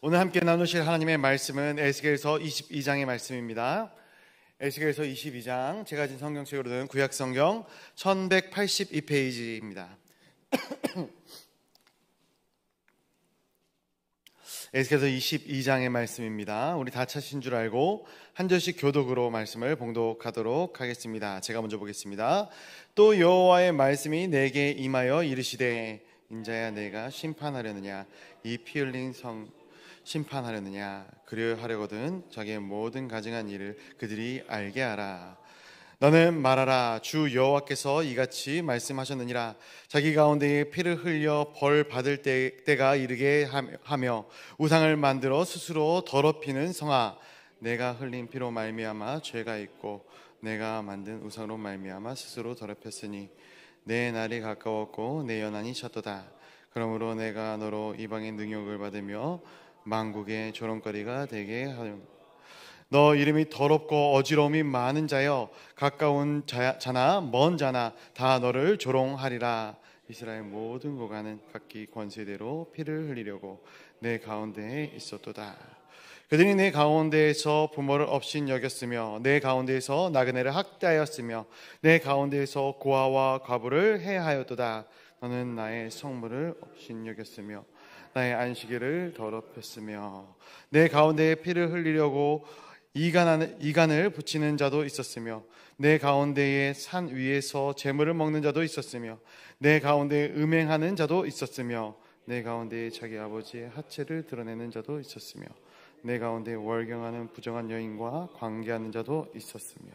오늘 함께 나누실 하나님의 말씀은 에스겔서 22장의 말씀입니다. 에스겔서 22장, 제가 가진 성경책으로는 구약성경 1182페이지입니다. 에스겔서 22장의 말씀입니다. 우리 다 찾으신 줄 알고 한 절씩 교독으로 말씀을 봉독하도록 하겠습니다. 제가 먼저 보겠습니다. 또 여호와의 말씀이 내게 임하여 이르시되, 인자야 내가 심판하려느냐, 이 피 흘린 성 심판하려느냐, 그리하려거든 자기의 모든 가증한 일을 그들이 알게 하라. 너는 말하라. 주 여호와께서 이같이 말씀하셨느니라. 자기 가운데에 피를 흘려 벌 받을 때가 이르게 하며 우상을 만들어 스스로 더럽히는 성아, 내가 흘린 피로 말미암아 죄가 있고 내가 만든 우상으로 말미암아 스스로 더럽혔으니 내 날이 가까웠고 내 연한이 찼도다. 그러므로 내가 너로 이방의 능욕을 받으며 만국의 조롱거리가 되게 하려. 너 이름이 더럽고 어지러움이 많은 자여, 가까운 자나 먼 자나 다 너를 조롱하리라. 이스라엘 모든 고관은 각기 권세대로 피를 흘리려고 내 가운데에 있었도다. 그들이 내 가운데에서 부모를 없인 여겼으며 내 가운데에서 나그네를 학대하였으며 내 가운데에서 고아와 과부를 해하였도다. 너는 나의 성물을 없인 여겼으며 나의 안식일을 더럽혔으며 내 가운데에 피를 흘리려고 이간을 붙이는 자도 있었으며 내 가운데에 산 위에서 재물을 먹는 자도 있었으며 내 가운데에 음행하는 자도 있었으며 내 가운데에 자기 아버지의 하체를 드러내는 자도 있었으며 내 가운데에 월경하는 부정한 여인과 관계하는 자도 있었으며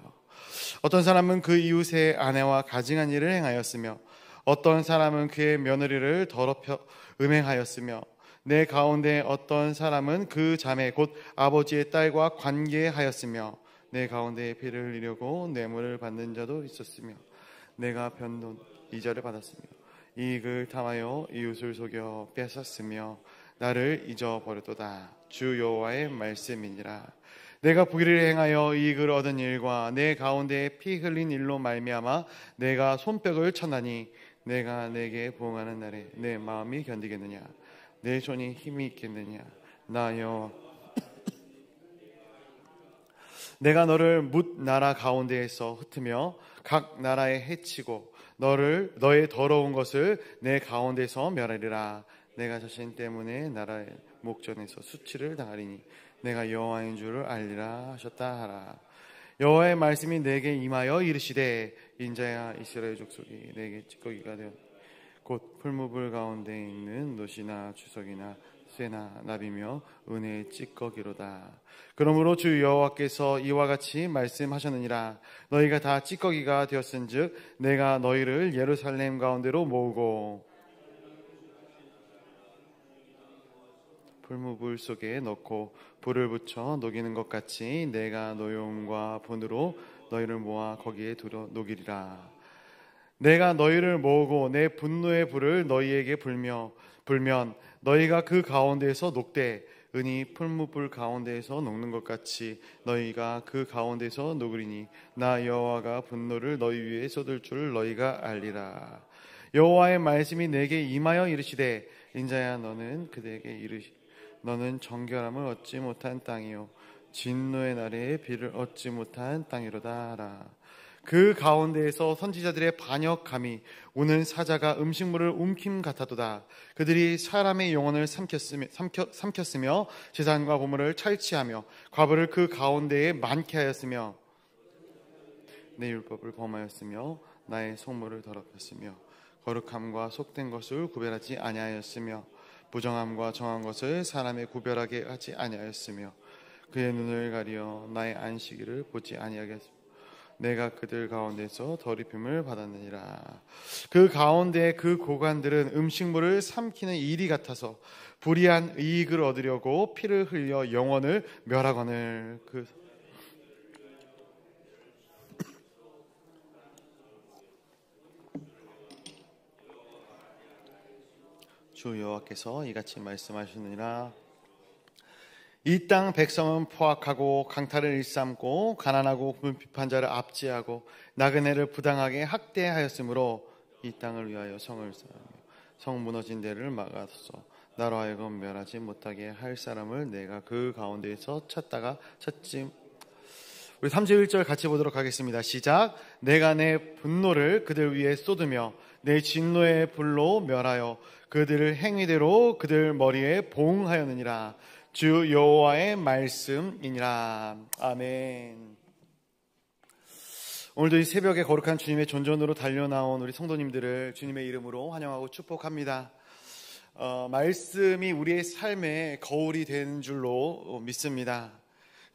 어떤 사람은 그 이웃의 아내와 가증한 일을 행하였으며 어떤 사람은 그의 며느리를 더럽혀 음행하였으며 내 가운데 어떤 사람은 그 자매 곧 아버지의 딸과 관계하였으며 내 가운데에 피를 흘리려고 뇌물을 받는 자도 있었으며 내가 변론 이자를 받았으며 이익을 탐하여 이웃을 속여 뺏었으며 나를 잊어버렸도다. 주 여호와의 말씀이니라. 내가 불의를 행하여 이익을 얻은 일과 내 가운데에 피 흘린 일로 말미암아 내가 손뼉을 쳤나니 내가 내게 부응하는 날에 내 마음이 견디겠느냐, 내 손이 힘이 있겠느냐. 나 여호와 내가 너를 뭇 나라 가운데에서 흩으며 각 나라에 해치고 너의 더러운 것을 내 가운데서 멸하리라. 내가 자신 때문에 나라의 목전에서 수치를 당하리니 내가 여호와인 줄을 알리라 하셨다 하라. 여호와의 말씀이 내게 임하여 이르시되, 인자야 이스라엘 족속이 내게 찌꺼기가 되었 곧 풀무불 가운데 있는 놋이나 주석이나 쇠나 납이며 은혜의 찌꺼기로다. 그러므로 주 여호와께서 이와 같이 말씀하셨느니라. 너희가 다 찌꺼기가 되었은즉 내가 너희를 예루살렘 가운데로 모으고 풀무불 속에 넣고 불을 붙여 녹이는 것 같이 내가 노염과 분으로 너희를 모아 거기에 두려 녹이리라. 내가 너희를 모으고 내 분노의 불을 너희에게 불면 너희가 그 가운데에서 녹되 은이 풀무불 가운데에서 녹는 것 같이 너희가 그 가운데서 녹으리니 나 여호와가 분노를 너희 위에 쏟을 줄 너희가 알리라. 여호와의 말씀이 내게 임하여 이르시되, 인자야 너는 그대에게 너는 정결함을 얻지 못한 땅이요 진노의 날에 비를 얻지 못한 땅이로다 하라. 그 가운데에서 선지자들의 반역함이 우는 사자가 음식물을 움킴 같아도다. 그들이 사람의 영혼을 삼켰으며 재산과 보물을 찰취하며 과부를 그 가운데에 많게 하였으며 내 율법을 범하였으며 나의 성물을 더럽혔으며 거룩함과 속된 것을 구별하지 아니하였으며 부정함과 정한 것을 사람의 구별하게 하지 아니하였으며 그의 눈을 가리어 나의 안식일을 보지 아니하겠으며 내가 그들 가운데서 더럽힘을 받았느니라. 그 가운데 그 고관들은 음식물을 삼키는 일이 같아서 불의한 이익을 얻으려고 피를 흘려 영혼을 멸하거늘 주 여호와께서 이같이 말씀하시느니라. 이 땅 백성은 포악하고 강탈을 일삼고 가난하고 궁핍한 자를 압제하고 나그네를 부당하게 학대하였으므로 이 땅을 위하여 성을 쌓으며 성 무너진 데를 막아서 나로 하여금 멸하지 못하게 할 사람을 내가 그 가운데에서 찾다가 찾지. 우리 31절 같이 보도록 하겠습니다. 시작. 내가 내 분노를 그들 위에 쏟으며 내 진노의 불로 멸하여 그들을 행위대로 그들 머리에 봉하였느니라. 주 여호와의 말씀이니라. 아멘. 오늘도 이 새벽에 거룩한 주님의 존전으로 달려나온 우리 성도님들을 주님의 이름으로 환영하고 축복합니다. 말씀이 우리의 삶의 거울이 되는 줄로 믿습니다.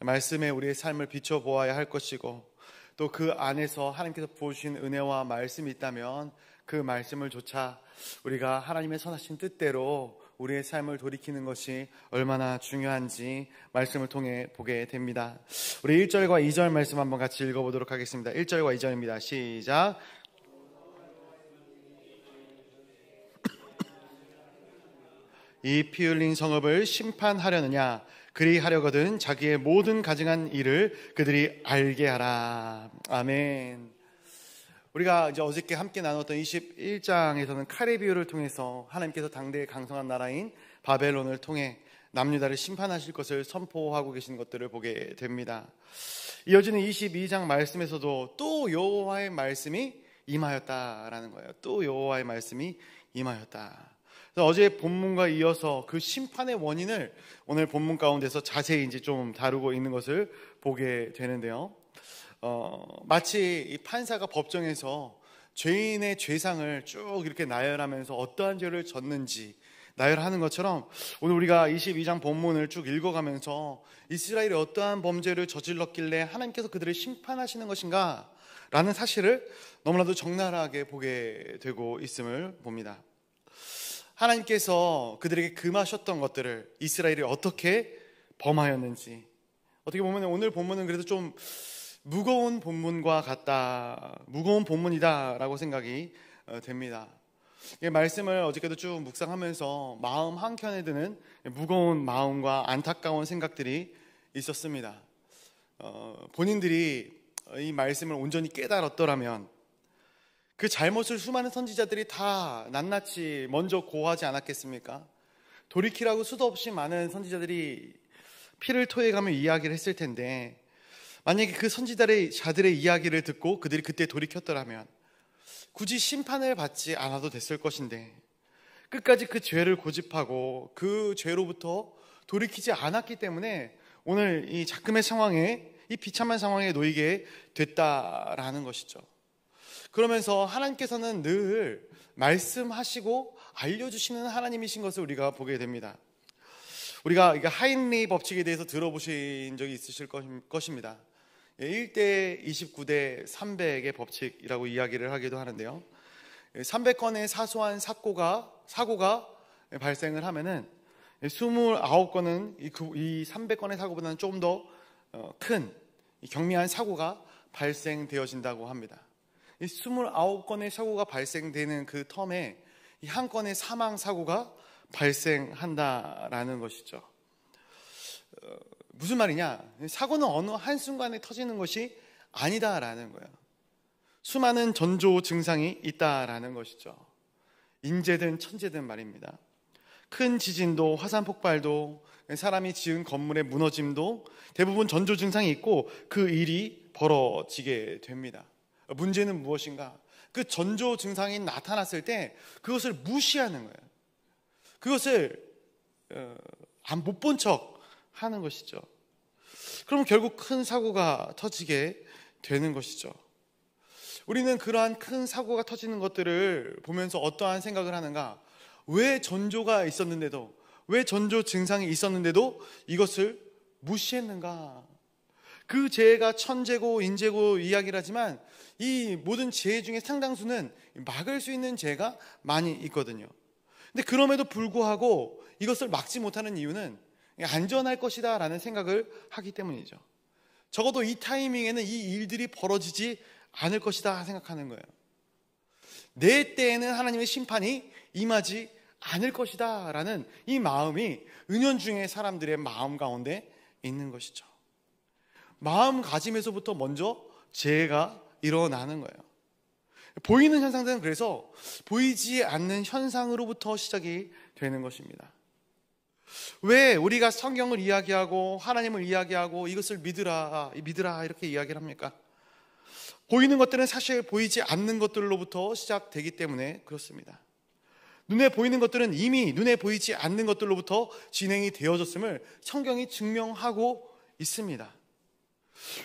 말씀에 우리의 삶을 비춰보아야 할 것이고, 또 그 안에서 하나님께서 부어주신 은혜와 말씀이 있다면 그 말씀을 조차 우리가 하나님의 선하신 뜻대로 우리의 삶을 돌이키는 것이 얼마나 중요한지 말씀을 통해 보게 됩니다. 우리 1절과 2절 말씀 한번 같이 읽어보도록 하겠습니다. 1절과 2절입니다. 시작. 이 피 흘린 성읍을 심판하려느냐, 그리 하려거든 자기의 모든 가증한 일을 그들이 알게 하라. 아멘. 우리가 이제 어저께 함께 나눴던 21장에서는 칼의 비유를 통해서 하나님께서 당대의 강성한 나라인 바벨론을 통해 남유다를 심판하실 것을 선포하고 계신 것들을 보게 됩니다. 이어지는 22장 말씀에서도 또 여호와의 말씀이 임하였다라는 거예요. 또 여호와의 말씀이 임하였다. 어제 본문과 이어서 그 심판의 원인을 오늘 본문 가운데서 자세히 이제 좀 다루고 있는 것을 보게 되는데요. 마치 이 판사가 법정에서 죄인의 죄상을 쭉 이렇게 나열하면서 어떠한 죄를 졌는지 나열하는 것처럼, 오늘 우리가 22장 본문을 쭉 읽어가면서 이스라엘이 어떠한 범죄를 저질렀길래 하나님께서 그들을 심판하시는 것인가 라는 사실을 너무나도 적나라하게 보게 되고 있음을 봅니다. 하나님께서 그들에게 금하셨던 것들을 이스라엘이 어떻게 범하였는지, 어떻게 보면 오늘 본문은 그래도 좀 무거운 본문과 같다, 무거운 본문이다라고 생각이 됩니다. 이 말씀을 어저께도 쭉 묵상하면서 마음 한켠에 드는 무거운 마음과 안타까운 생각들이 있었습니다. 본인들이 이 말씀을 온전히 깨달았더라면 그 잘못을 수많은 선지자들이 다 낱낱이 먼저 고하지 않았겠습니까? 돌이키라고 수도 없이 많은 선지자들이 피를 토해가며 이야기를 했을 텐데, 만약에 그 선지자들의 이야기를 듣고 그들이 그때 돌이켰더라면 굳이 심판을 받지 않아도 됐을 것인데, 끝까지 그 죄를 고집하고 그 죄로부터 돌이키지 않았기 때문에 오늘 이 작금의 상황에, 이 비참한 상황에 놓이게 됐다라는 것이죠. 그러면서 하나님께서는 늘 말씀하시고 알려주시는 하나님이신 것을 우리가 보게 됩니다. 우리가 하인리 법칙에 대해서 들어보신 적이 있으실 것입니다. 1대 29대 300의 법칙이라고 이야기를 하기도 하는데요. 300건의 사소한 사고가 발생을 하면은 29건은 이 300건의 사고보다는 조금 더 큰 경미한 사고가 발생되어진다고 합니다. 이 29건의 사고가 발생되는 그 텀에 이 한 건의 사망 사고가 발생한다라는 것이죠. 무슨 말이냐? 사고는 어느 한순간에 터지는 것이 아니다라는 거예요. 수많은 전조 증상이 있다라는 것이죠. 인재든 천재든 말입니다. 큰 지진도, 화산 폭발도, 사람이 지은 건물의 무너짐도 대부분 전조 증상이 있고 그 일이 벌어지게 됩니다. 문제는 무엇인가? 그 전조 증상이 나타났을 때 그것을 무시하는 거예요. 그것을 못 본 척 하는 것이죠. 그럼 결국 큰 사고가 터지게 되는 것이죠. 우리는 그러한 큰 사고가 터지는 것들을 보면서 어떠한 생각을 하는가? 왜 전조가 있었는데도, 왜 전조 증상이 있었는데도 이것을 무시했는가? 그 죄가 천재고 인재고 이야기를 하지만 이 모든 죄 중에 상당수는 막을 수 있는 죄가 많이 있거든요. 근데 그럼에도 불구하고 이것을 막지 못하는 이유는 안전할 것이다 라는 생각을 하기 때문이죠. 적어도 이 타이밍에는 이 일들이 벌어지지 않을 것이다 생각하는 거예요. 내 때에는 하나님의 심판이 임하지 않을 것이다 라는 이 마음이 은연중에 사람들의 마음 가운데 있는 것이죠. 마음가짐에서부터 먼저 죄가 일어나는 거예요. 보이는 현상들은 그래서 보이지 않는 현상으로부터 시작이 되는 것입니다. 왜 우리가 성경을 이야기하고 하나님을 이야기하고 이것을 믿으라 이렇게 이야기를 합니까? 보이는 것들은 사실 보이지 않는 것들로부터 시작되기 때문에 그렇습니다. 눈에 보이는 것들은 이미 눈에 보이지 않는 것들로부터 진행이 되어졌음을 성경이 증명하고 있습니다.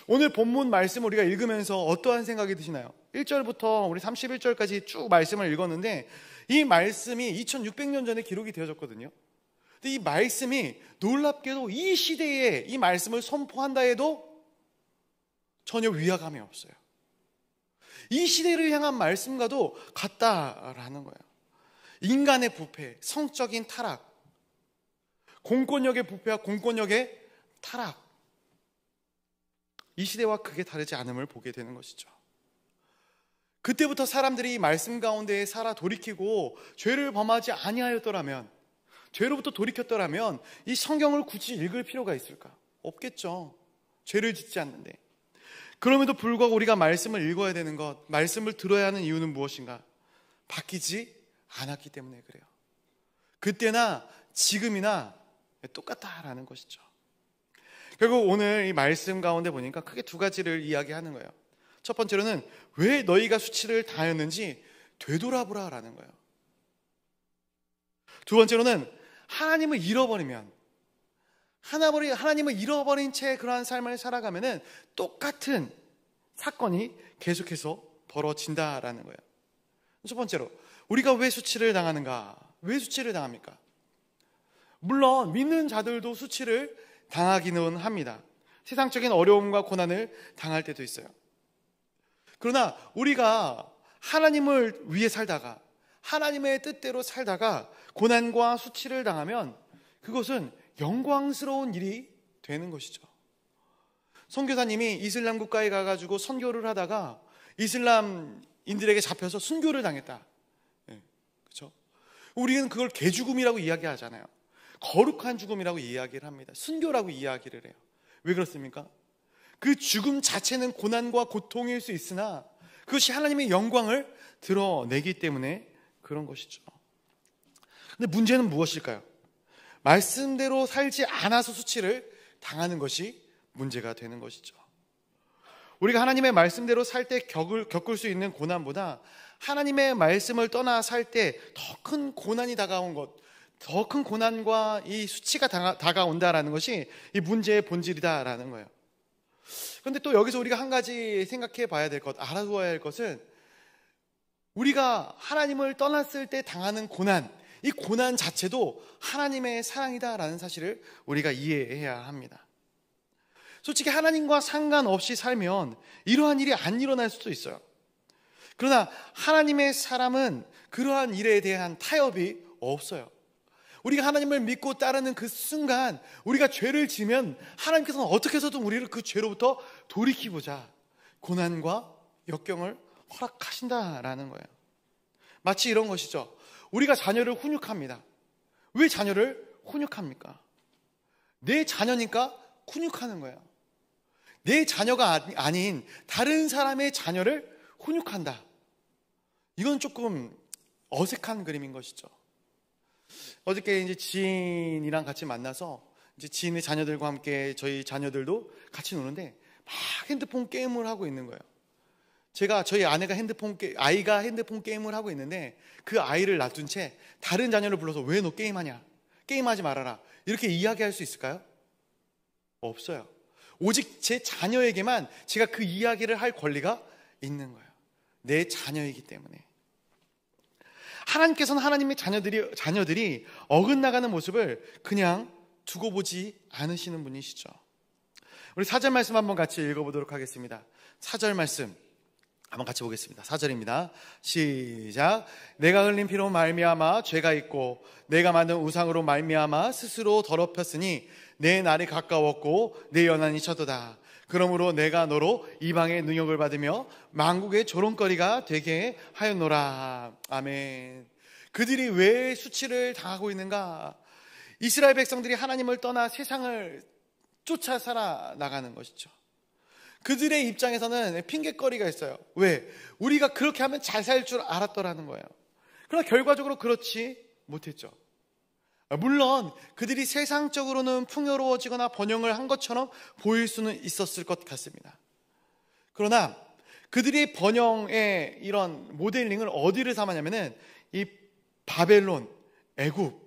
오늘 본문 말씀 우리가 읽으면서 어떠한 생각이 드시나요? 1절부터 우리 31절까지 쭉 말씀을 읽었는데 이 말씀이 2600년 전에 기록이 되어졌거든요. 근데 이 말씀이 놀랍게도 이 시대에 이 말씀을 선포한다 해도 전혀 위화감이 없어요. 이 시대를 향한 말씀과도 같다라는 거예요. 인간의 부패, 성적인 타락, 공권력의 부패와 공권력의 타락, 이 시대와 크게 다르지 않음을 보게 되는 것이죠. 그때부터 사람들이 이 말씀 가운데 살아 돌이키고 죄를 범하지 아니하였더라면, 죄로부터 돌이켰더라면 이 성경을 굳이 읽을 필요가 있을까? 없겠죠. 죄를 짓지 않는데. 그럼에도 불구하고 우리가 말씀을 읽어야 되는 것, 말씀을 들어야 하는 이유는 무엇인가? 바뀌지 않았기 때문에 그래요. 그때나 지금이나 똑같다라는 것이죠. 결국 오늘 이 말씀 가운데 보니까 크게 두 가지를 이야기하는 거예요. 첫 번째로는 왜 너희가 수치를 당했는지 되돌아보라라는 거예요. 두 번째로는 하나님을 잃어버리면, 하나님을 잃어버린 채 그러한 삶을 살아가면은 똑같은 사건이 계속해서 벌어진다라는 거예요. 첫 번째로 우리가 왜 수치를 당하는가? 왜 수치를 당합니까? 물론 믿는 자들도 수치를 당하기는 합니다. 세상적인 어려움과 고난을 당할 때도 있어요. 그러나 우리가 하나님을 위해 살다가 하나님의 뜻대로 살다가 고난과 수치를 당하면 그것은 영광스러운 일이 되는 것이죠. 선교사님이 이슬람 국가에 가가지고 선교를 하다가 이슬람인들에게 잡혀서 순교를 당했다. 그렇죠? 우리는 그걸 개죽음이라고 이야기하잖아요. 거룩한 죽음이라고 이야기를 합니다. 순교라고 이야기를 해요. 왜 그렇습니까? 그 죽음 자체는 고난과 고통일 수 있으나 그것이 하나님의 영광을 드러내기 때문에 그런 것이죠. 근데 문제는 무엇일까요? 말씀대로 살지 않아서 수치를 당하는 것이 문제가 되는 것이죠. 우리가 하나님의 말씀대로 살 때 겪을 수 있는 고난보다 하나님의 말씀을 떠나 살 때 더 큰 고난이 다가온 것, 더 큰 고난과 이 수치가 다가온다라는 것이 이 문제의 본질이다라는 거예요. 그런데 또 여기서 우리가 한 가지 생각해 봐야 될 것, 알아두어야 할 것은 우리가 하나님을 떠났을 때 당하는 고난, 이 고난 자체도 하나님의 사랑이다라는 사실을 우리가 이해해야 합니다. 솔직히 하나님과 상관없이 살면 이러한 일이 안 일어날 수도 있어요. 그러나 하나님의 사람은 그러한 일에 대한 타협이 없어요. 우리가 하나님을 믿고 따르는 그 순간 우리가 죄를 지면 하나님께서는 어떻게 해서든 우리를 그 죄로부터 돌이키고자 고난과 역경을 허락하신다라는 거예요. 마치 이런 것이죠. 우리가 자녀를 훈육합니다. 왜 자녀를 훈육합니까? 내 자녀니까 훈육하는 거예요. 내 자녀가 아닌 다른 사람의 자녀를 훈육한다. 이건 조금 어색한 그림인 것이죠. 어저께 이제 지인이랑 같이 만나서 이제 지인의 자녀들과 함께 저희 자녀들도 같이 노는데 막 핸드폰 게임을 하고 있는 거예요. 저희 아내가 아이가 핸드폰 게임을 하고 있는데 그 아이를 놔둔 채 다른 자녀를 불러서 왜 너 게임하냐? 게임하지 말아라. 이렇게 이야기할 수 있을까요? 없어요. 오직 제 자녀에게만 제가 그 이야기를 할 권리가 있는 거예요. 내 자녀이기 때문에. 하나님께서는 하나님의 자녀들이 어긋나가는 모습을 그냥 두고 보지 않으시는 분이시죠. 우리 4절 말씀 한번 같이 읽어보도록 하겠습니다. 4절 말씀 한번 같이 보겠습니다. 4절입니다. 시작. 내가 흘린 피로 말미암아 죄가 있고 내가 만든 우상으로 말미암아 스스로 더럽혔으니 내 날이 가까웠고 내 연한이 쳤도다. 그러므로 내가 너로 이방의 능욕을 받으며 만국의 조롱거리가 되게 하였노라. 아멘. 그들이 왜 수치를 당하고 있는가? 이스라엘 백성들이 하나님을 떠나 세상을 쫓아 살아나가는 것이죠. 그들의 입장에서는 핑계거리가 있어요. 왜? 우리가 그렇게 하면 잘 살 줄 알았더라는 거예요. 그러나 결과적으로 그렇지 못했죠. 물론 그들이 세상적으로는 풍요로워지거나 번영을 한 것처럼 보일 수는 있었을 것 같습니다. 그러나 그들이 번영의 이런 모델링을 어디를 삼았냐면은 이 바벨론, 애굽,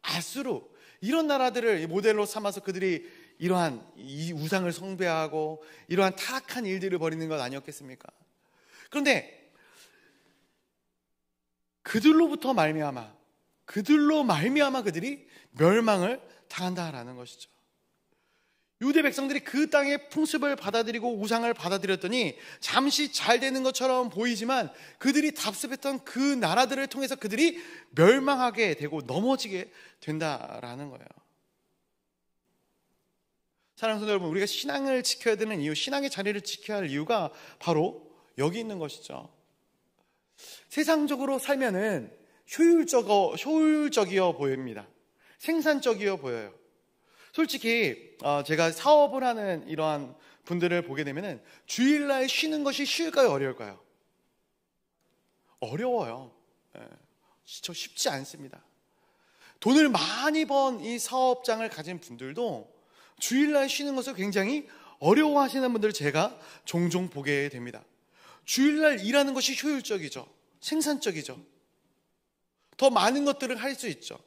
아수르 이런 나라들을 모델로 삼아서 그들이 이러한 이 우상을 숭배하고 이러한 타락한 일들을 벌이는 것 아니었겠습니까? 그런데 그들로 말미암아 그들이 멸망을 당한다라는 것이죠. 유대 백성들이 그 땅의 풍습을 받아들이고 우상을 받아들였더니 잠시 잘 되는 것처럼 보이지만 그들이 답습했던 그 나라들을 통해서 그들이 멸망하게 되고 넘어지게 된다라는 거예요. 사랑하는 성도 여러분, 우리가 신앙을 지켜야 되는 이유, 신앙의 자리를 지켜야 할 이유가 바로 여기 있는 것이죠. 세상적으로 살면은 효율적이어 보입니다. 생산적이어 보여요. 솔직히 제가 사업을 하는 이러한 분들을 보게 되면은 주일날 쉬는 것이 쉬울까요, 어려울까요? 어려워요. 쉽지 않습니다. 돈을 많이 번 이 사업장을 가진 분들도 주일날 쉬는 것을 굉장히 어려워하시는 분들을 제가 종종 보게 됩니다. 주일날 일하는 것이 효율적이죠. 생산적이죠. 더 많은 것들을 할 수 있죠.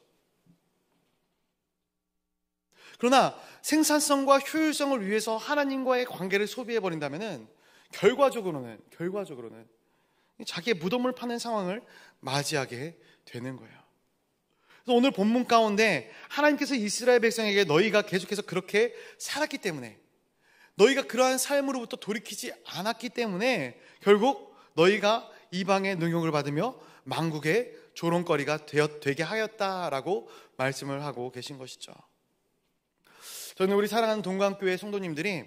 그러나 생산성과 효율성을 위해서 하나님과의 관계를 소비해버린다면 결과적으로는 자기의 무덤을 파는 상황을 맞이하게 되는 거예요. 그래서 오늘 본문 가운데 하나님께서 이스라엘 백성에게 너희가 계속해서 그렇게 살았기 때문에, 너희가 그러한 삶으로부터 돌이키지 않았기 때문에 결국 너희가 이방의 능욕을 받으며 만국의 조롱거리가 되게 하였다라고 말씀을 하고 계신 것이죠. 저는 우리 사랑하는 동강교회 성도님들이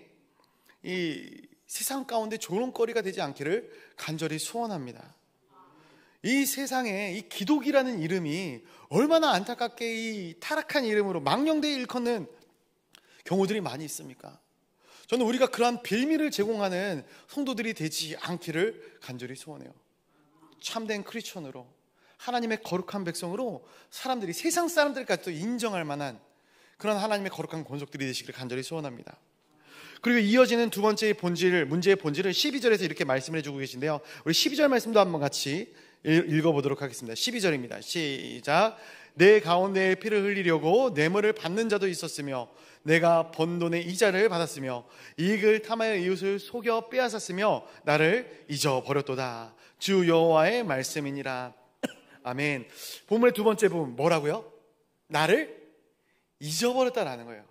이 세상 가운데 조롱거리가 되지 않기를 간절히 소원합니다. 이 세상에 이 기독이라는 이름이 얼마나 안타깝게 이 타락한 이름으로 망령되이 일컫는 경우들이 많이 있습니까? 저는 우리가 그러한 빌미를 제공하는 성도들이 되지 않기를 간절히 소원해요. 참된 크리스천으로, 하나님의 거룩한 백성으로 사람들이, 세상 사람들까지도 인정할 만한 그런 하나님의 거룩한 권속들이 되시기를 간절히 소원합니다. 그리고 이어지는 두 번째 문제의 본질을 12절에서 이렇게 말씀을 해주고 계신데요, 우리 12절 말씀도 한번 같이 읽어보도록 하겠습니다. 12절입니다. 시작. 내 가운데에 피를 흘리려고 뇌물을 받는 자도 있었으며 내가 번 돈의 이자를 받았으며 이익을 탐하여 이웃을 속여 빼앗았으며 나를 잊어버렸도다. 주 여호와의 말씀이니라. 아멘. 본문의 두 번째 부분 뭐라고요? 나를 잊어버렸다라는 거예요.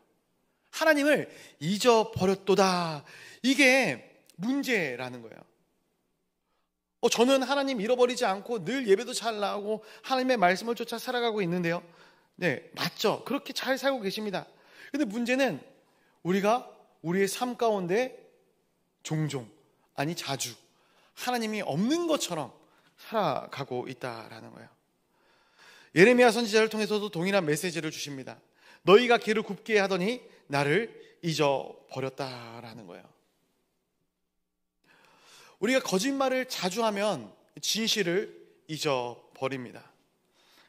하나님을 잊어버렸도다. 이게 문제라는 거예요. 저는 하나님 잃어버리지 않고 늘 예배도 잘 나오고 하나님의 말씀을 쫓아 살아가고 있는데요. 네, 맞죠. 그렇게 잘 살고 계십니다. 근데 문제는 우리가 우리의 삶 가운데 종종, 아니 자주 하나님이 없는 것처럼 살아가고 있다라는 거예요. 예레미야 선지자를 통해서도 동일한 메시지를 주십니다. 너희가 길을 굽게 하더니 나를 잊어버렸다라는 거예요. 우리가 거짓말을 자주 하면 진실을 잊어버립니다.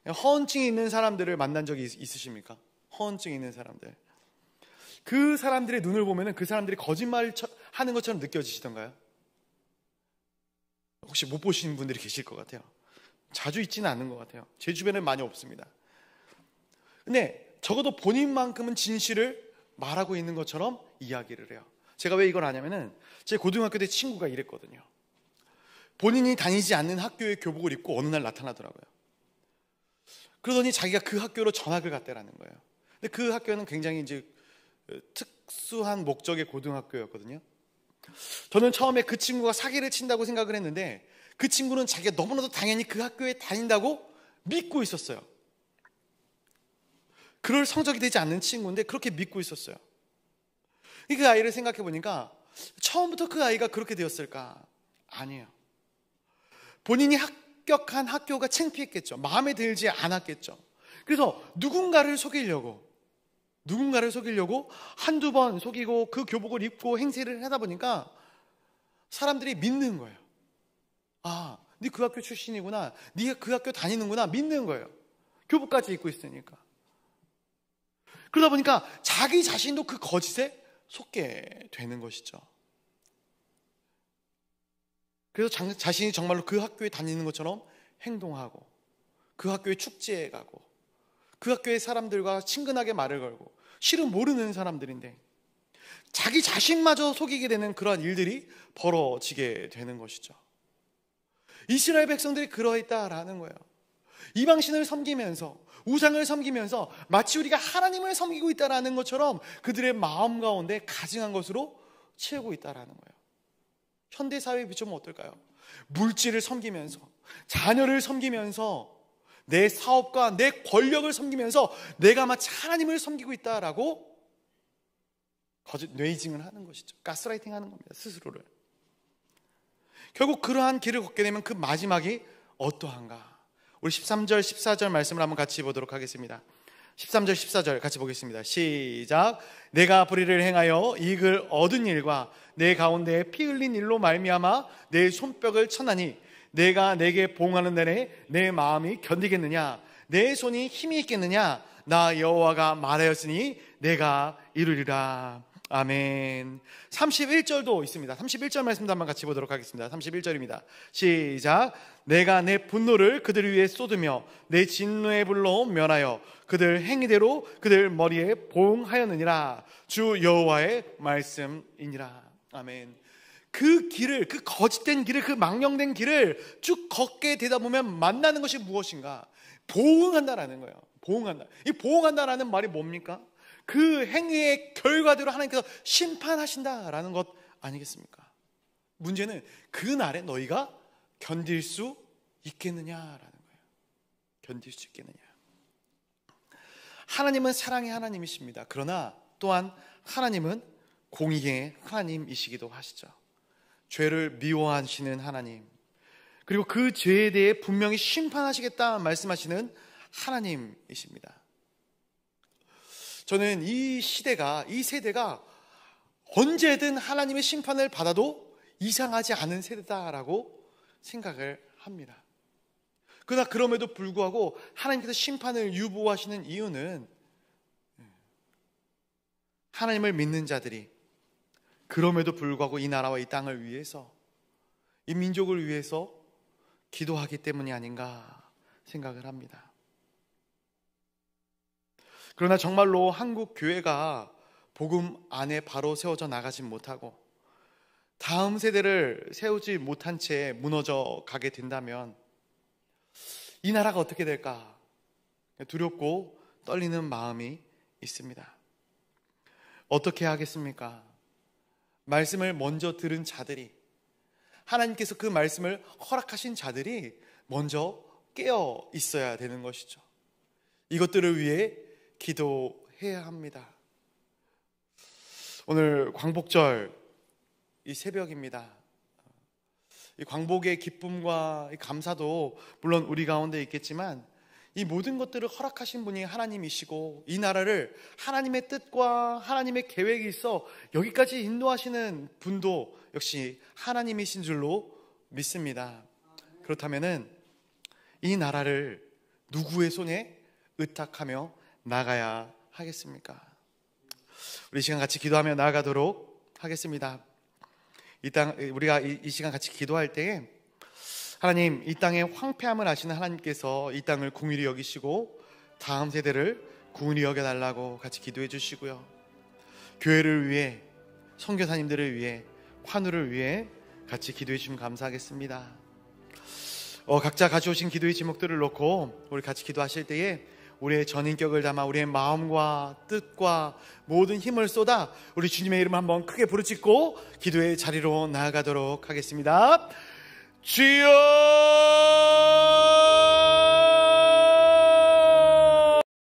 허언증이 있는 사람들을 만난 적이 있으십니까? 허언증이 있는 사람들. 그 사람들의 눈을 보면 그 사람들이 거짓말 하는 것처럼 느껴지시던가요? 혹시 못 보시는 분들이 계실 것 같아요. 자주 있지는 않는 것 같아요. 제 주변에는 많이 없습니다. 근데 적어도 본인만큼은 진실을 말하고 있는 것처럼 이야기를 해요. 제가 왜 이걸 아냐면은 제 고등학교 때 친구가 이랬거든요. 본인이 다니지 않는 학교의 교복을 입고 어느 날 나타나더라고요. 그러더니 자기가 그 학교로 전학을 갔다라는 거예요. 근데 그 학교는 굉장히 이제 특수한 목적의 고등학교였거든요. 저는 처음에 그 친구가 사기를 친다고 생각을 했는데 그 친구는 자기가 너무나도 당연히 그 학교에 다닌다고 믿고 있었어요. 그럴 성적이 되지 않는 친구인데 그렇게 믿고 있었어요. 그 아이를 생각해 보니까 처음부터 그 아이가 그렇게 되었을까? 아니에요. 본인이 합격한 학교가 창피했겠죠. 마음에 들지 않았겠죠. 그래서 누군가를 속이려고 한두 번 속이고 그 교복을 입고 행세를 하다 보니까 사람들이 믿는 거예요. 아, 네 그 학교 출신이구나. 네가 그 학교 다니는구나. 믿는 거예요. 교복까지 입고 있으니까. 그러다 보니까 자기 자신도 그 거짓에 속게 되는 것이죠. 그래서 자신이 정말로 그 학교에 다니는 것처럼 행동하고, 그 학교에 축제에 가고, 그 학교의 사람들과 친근하게 말을 걸고, 실은 모르는 사람들인데 자기 자신마저 속이게 되는 그러한 일들이 벌어지게 되는 것이죠. 이스라엘 백성들이 그러했다라는 거예요. 이방신을 섬기면서, 우상을 섬기면서 마치 우리가 하나님을 섬기고 있다라는 것처럼 그들의 마음 가운데 가증한 것으로 채우고 있다라는 거예요. 현대사회에 비추면 어떨까요? 물질을 섬기면서, 자녀를 섬기면서, 내 사업과 내 권력을 섬기면서 내가 마치 하나님을 섬기고 있다라고 거짓 뇌이징을 하는 것이죠. 가스라이팅 하는 겁니다, 스스로를. 결국 그러한 길을 걷게 되면 그 마지막이 어떠한가? 우리 13절 14절 말씀을 한번 같이 보도록 하겠습니다. 13절 14절 같이 보겠습니다. 시작. 내가 불의를 행하여 이익을 얻은 일과 내 가운데 피 흘린 일로 말미암아 내 손뼉을 쳐나니 내가 내게 보응하는 날에 내 마음이 견디겠느냐? 내 손이 힘이 있겠느냐? 나 여호와가 말하였으니 내가 이루리라. 아멘. 31절도 있습니다. 31절 말씀도 한번 같이 보도록 하겠습니다. 31절입니다. 시작. 내가 내 분노를 그들 위에 쏟으며 내 진노의 불로 면하여 그들 행위대로 그들 머리에 보응하였느니라. 주 여호와의 말씀이니라. 아멘. 그 길을, 그 거짓된 길을, 그 망령된 길을 쭉 걷게 되다 보면 만나는 것이 무엇인가? 보응한다라는 거예요. 보응한다. 이 보응한다라는 말이 뭡니까? 그 행위의 결과대로 하나님께서 심판하신다라는 것 아니겠습니까? 문제는 그 날에 너희가 견딜 수 있겠느냐라는 거예요. 견딜 수 있겠느냐. 하나님은 사랑의 하나님이십니다. 그러나 또한 하나님은 공의의 하나님이시기도 하시죠. 죄를 미워하시는 하나님, 그리고 그 죄에 대해 분명히 심판하시겠다 말씀하시는 하나님이십니다. 저는 이 시대가, 이 세대가 언제든 하나님의 심판을 받아도 이상하지 않은 세대다라고 생각을 합니다. 그러나 그럼에도 불구하고 하나님께서 심판을 유보하시는 이유는 하나님을 믿는 자들이 그럼에도 불구하고 이 나라와 이 땅을 위해서, 이 민족을 위해서 기도하기 때문이 아닌가 생각을 합니다. 그러나 정말로 한국 교회가 복음 안에 바로 세워져 나가지 못하고 다음 세대를 세우지 못한 채 무너져 가게 된다면 이 나라가 어떻게 될까 두렵고 떨리는 마음이 있습니다. 어떻게 하겠습니까? 말씀을 먼저 들은 자들이, 하나님께서 그 말씀을 허락하신 자들이 먼저 깨어 있어야 되는 것이죠. 이것들을 위해 기도해야 합니다. 오늘 광복절 이 새벽입니다. 이 광복의 기쁨과 이 감사도 물론 우리 가운데 있겠지만 이 모든 것들을 허락하신 분이 하나님이시고 이 나라를 하나님의 뜻과 하나님의 계획이 있어 여기까지 인도하시는 분도 역시 하나님이신 줄로 믿습니다. 그렇다면은 이 나라를 누구의 손에 의탁하며 나가야 하겠습니까? 우리 시간 같이 기도하며 나아가도록 하겠습니다. 우리가 이 시간 같이 기도할 때에 하나님, 이 땅의 황폐함을 아시는 하나님께서 이 땅을 긍휼히 여기시고 다음 세대를 긍휼히 여겨달라고 같이 기도해 주시고요. 교회를 위해, 선교사님들을 위해, 환우를 위해 같이 기도해 주시면 감사하겠습니다. 각자 가져오신 기도의 제목들을 놓고 우리 같이 기도하실 때에 우리의 전인격을 담아 우리의 마음과 뜻과 모든 힘을 쏟아 우리 주님의 이름을 한번 크게 부르짖고 기도의 자리로 나아가도록 하겠습니다. 주여!